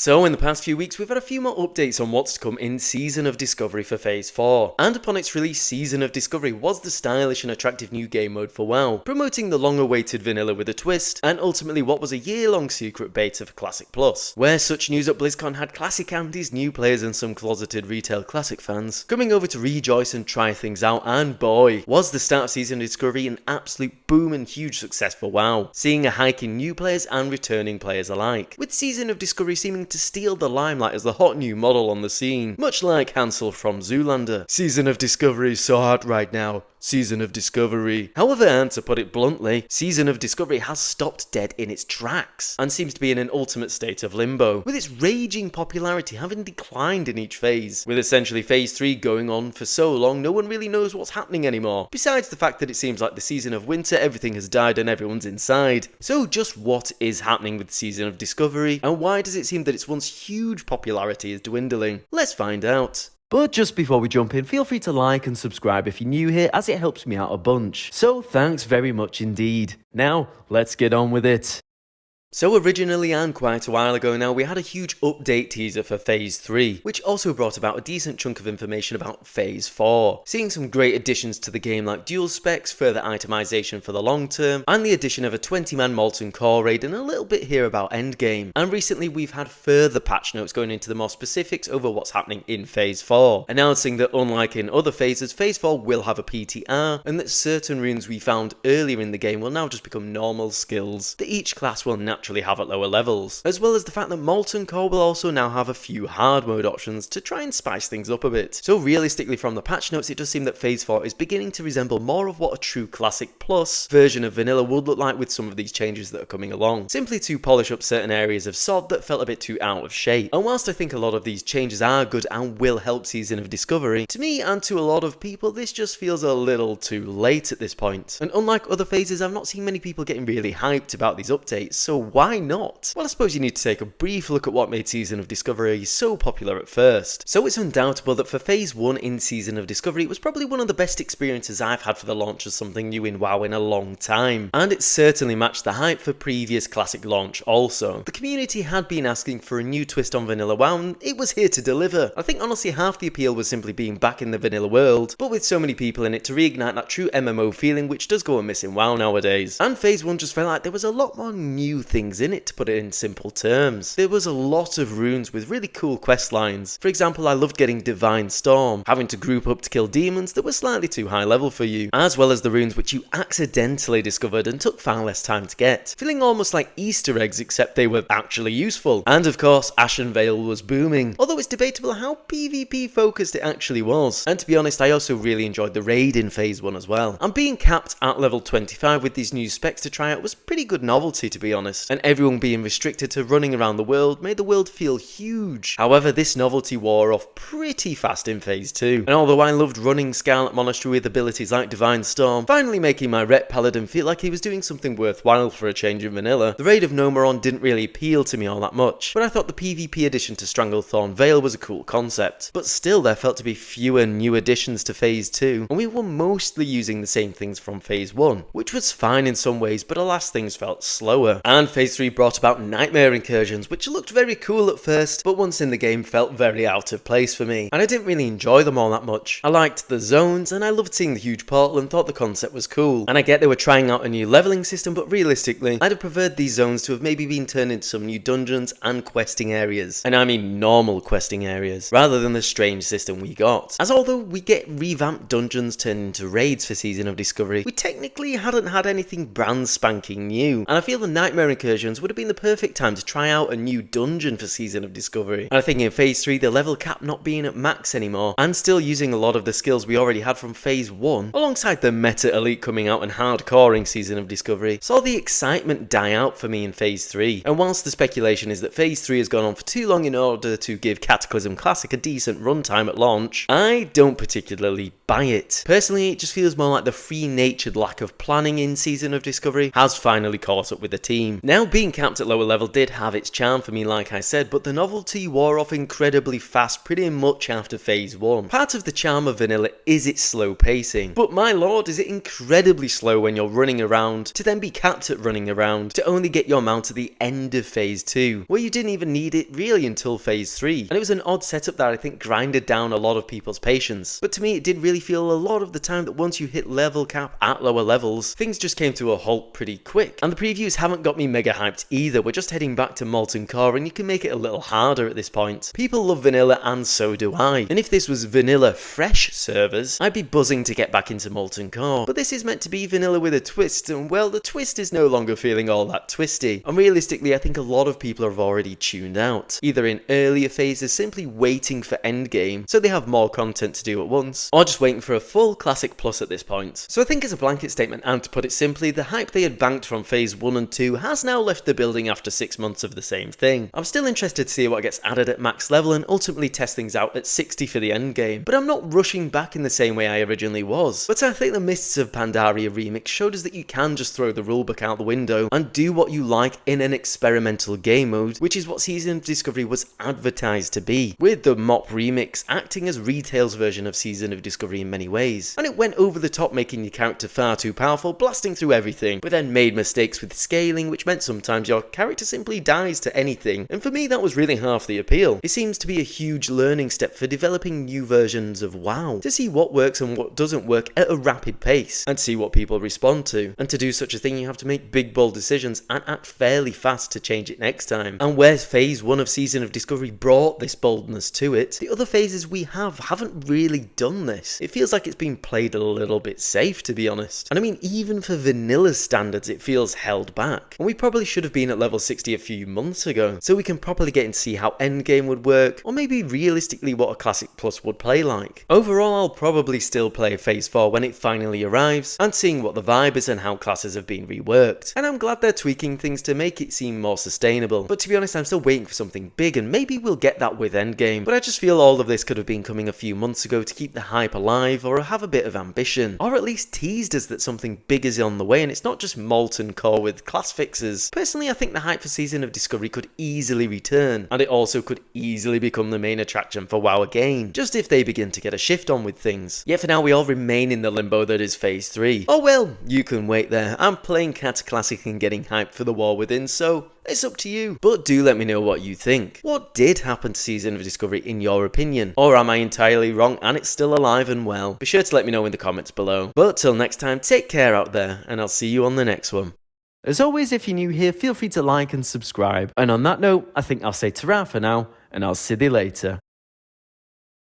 So in the past few weeks we've had a few more updates on what's to come in Season of Discovery for Phase 4, and upon its release Season of Discovery was the stylish and attractive new game mode for WoW, promoting the long awaited vanilla with a twist, and ultimately what was a year-long secret beta for Classic Plus, where such news at BlizzCon had Classic Andes, new players and some closeted retail Classic fans coming over to rejoice and try things out, and boy, was the start of Season of Discovery an absolute boom and huge success for WoW, seeing a hike in new players and returning players alike, with Season of Discovery seeming to steal the limelight as the hot new model on the scene, much like Hansel from Zoolander. Season of Discovery is so hot right now. Season of Discovery. However, and to put it bluntly, Season of Discovery has stopped dead in its tracks, and seems to be in an ultimate state of limbo, with its raging popularity having declined in each phase, with essentially Phase 3 going on for so long no one really knows what's happening anymore, besides the fact that it seems like the season of winter everything has died and everyone's inside. So just what is happening with Season of Discovery, and why does it seem that its once huge popularity is dwindling? Let's find out. But just before we jump in, feel free to like and subscribe if you're new here, as it helps me out a bunch. So thanks very much indeed. Now, let's get on with it. So originally, and quite a while ago now, we had a huge update teaser for Phase 3, which also brought about a decent chunk of information about Phase 4, seeing some great additions to the game like dual specs, further itemization for the long term, and the addition of a 20-man Molten Core raid, and a little bit here about endgame. And recently we've had further patch notes going into the more specifics over what's happening in Phase 4, announcing that unlike in other phases, Phase 4 will have a PTR, and that certain runes we found earlier in the game will now just become normal skills that each class will naturally have at lower levels, as well as the fact that Molten Core will also now have a few hard mode options to try and spice things up a bit. So realistically from the patch notes, it does seem that Phase 4 is beginning to resemble more of what a true Classic Plus version of vanilla would look like with some of these changes that are coming along, simply to polish up certain areas of SOD that felt a bit too out of shape. And whilst I think a lot of these changes are good and will help Season of Discovery, to me and to a lot of people this just feels a little too late at this point. And unlike other phases, I've not seen many people getting really hyped about these updates, so why not? Well, I suppose you need to take a brief look at what made Season of Discovery so popular at first. So it's undoubtable that for Phase 1 in Season of Discovery, it was probably one of the best experiences I've had for the launch of something new in WoW in a long time. And it certainly matched the hype for previous Classic launch also. The community had been asking for a new twist on vanilla WoW, and it was here to deliver. I think honestly half the appeal was simply being back in the vanilla world, but with so many people in it to reignite that true MMO feeling which does go amiss in WoW nowadays. And Phase 1 just felt like there was a lot more new things in it, to put it in simple terms. There was a lot of runes with really cool quest lines. For example, I loved getting Divine Storm, having to group up to kill demons that were slightly too high level for you, as well as the runes which you accidentally discovered and took far less time to get, feeling almost like Easter eggs except they were actually useful. And of course, Ashen Veil was booming, although it's debatable how PvP focused it actually was. And to be honest, I also really enjoyed the raid in Phase 1 as well. And being capped at level 25 with these new specs to try out was pretty good novelty, to be honest, and everyone being restricted to running around the world made the world feel huge. However, this novelty wore off pretty fast in Phase 2, and although I loved running Scarlet Monastery with abilities like Divine Storm, finally making my Ret Paladin feel like he was doing something worthwhile for a change in vanilla, the raid of Nomeron didn't really appeal to me all that much, but I thought the PvP addition to Stranglethorn Vale was a cool concept. But still, there felt to be fewer new additions to Phase 2, and we were mostly using the same things from Phase 1, which was fine in some ways, but alas things felt slower. And Phase 3 brought about nightmare incursions, which looked very cool at first, but once in the game felt very out of place for me, and I didn't really enjoy them all that much. I liked the zones, and I loved seeing the huge portal and thought the concept was cool. And I get they were trying out a new leveling system, but realistically, I'd have preferred these zones to have maybe been turned into some new dungeons and questing areas. And I mean normal questing areas, rather than the strange system we got. As although we get revamped dungeons turned into raids for Season of Discovery, we technically hadn't had anything brand spanking new, and I feel the nightmare incursions would have been the perfect time to try out a new dungeon for Season of Discovery. And I think in Phase 3, the level cap not being at max anymore, and still using a lot of the skills we already had from Phase 1, alongside the meta elite coming out and hardcoring Season of Discovery, saw the excitement die out for me in Phase 3. And whilst the speculation is that Phase 3 has gone on for too long in order to give Cataclysm Classic a decent runtime at launch, I don't particularly buy it. Personally, it just feels more like the free-natured lack of planning in Season of Discovery has finally caught up with the team. Now Now, being capped at lower level did have its charm for me, like I said, but the novelty wore off incredibly fast pretty much after phase 1. Part of the charm of vanilla is its slow pacing, but my lord, is it incredibly slow when you're running around, to then be capped at running around, to only get your mount at the end of phase 2, where you didn't even need it really until phase 3. And it was an odd setup that I think grinded down a lot of people's patience. But to me, it did really feel a lot of the time that once you hit level cap at lower levels, things just came to a halt pretty quick. And the previews haven't got me mega hyped either. We're just heading back to Molten Core and you can make it a little harder at this point. People love vanilla and so do I. And if this was vanilla fresh servers, I'd be buzzing to get back into Molten Core. But this is meant to be vanilla with a twist, and well, the twist is no longer feeling all that twisty. And realistically, I think a lot of people have already tuned out, either in earlier phases simply waiting for endgame so they have more content to do at once, or just waiting for a full Classic Plus at this point. So I think as a blanket statement, and to put it simply, the hype they had banked from phase 1 and 2 has now left the building after 6 months of the same thing. I'm still interested to see what gets added at max level and ultimately test things out at 60 for the endgame, but I'm not rushing back in the same way I originally was. But I think the Mists of Pandaria remix showed us that you can just throw the rulebook out the window and do what you like in an experimental game mode, which is what Season of Discovery was advertised to be, with the MOP remix acting as retail's version of Season of Discovery in many ways. And it went over the top, making your character far too powerful, blasting through everything, but then made mistakes with scaling, which meant sometimes your character simply dies to anything, and for me that was really half the appeal. It seems to be a huge learning step for developing new versions of WoW, to see what works and what doesn't work at a rapid pace, and see what people respond to. And to do such a thing you have to make big bold decisions and act fairly fast to change it next time. And where phase 1 of Season of Discovery brought this boldness to it, the other phases we haven't really done this. It feels like it's been played a little bit safe, to be honest. And I mean, even for vanilla standards it feels held back, and we probably should have been at level 60 a few months ago, so we can properly get and see how endgame would work, or maybe realistically what a Classic Plus would play like. Overall, I'll probably still play phase 4 when it finally arrives, and seeing what the vibe is and how classes have been reworked. And I'm glad they're tweaking things to make it seem more sustainable, but to be honest, I'm still waiting for something big, and maybe we'll get that with endgame. But I just feel all of this could have been coming a few months ago to keep the hype alive, or have a bit of ambition, or at least teased us that something big is on the way and it's not just Molten Core with class fixes. Personally, I think the hype for Season of Discovery could easily return, and it also could easily become the main attraction for WoW again, just if they begin to get a shift on with things. Yet for now we all remain in the limbo that is phase 3. Oh well, you can wait there. I'm playing Cataclysm and getting hyped for the War Within, so it's up to you. But do let me know what you think. What did happen to Season of Discovery in your opinion? Or am I entirely wrong and it's still alive and well? Be sure to let me know in the comments below. But till next time, take care out there, and I'll see you on the next one. As always, if you're new here, feel free to like and subscribe. And on that note, I think I'll say ta-ra for now, and I'll see you later.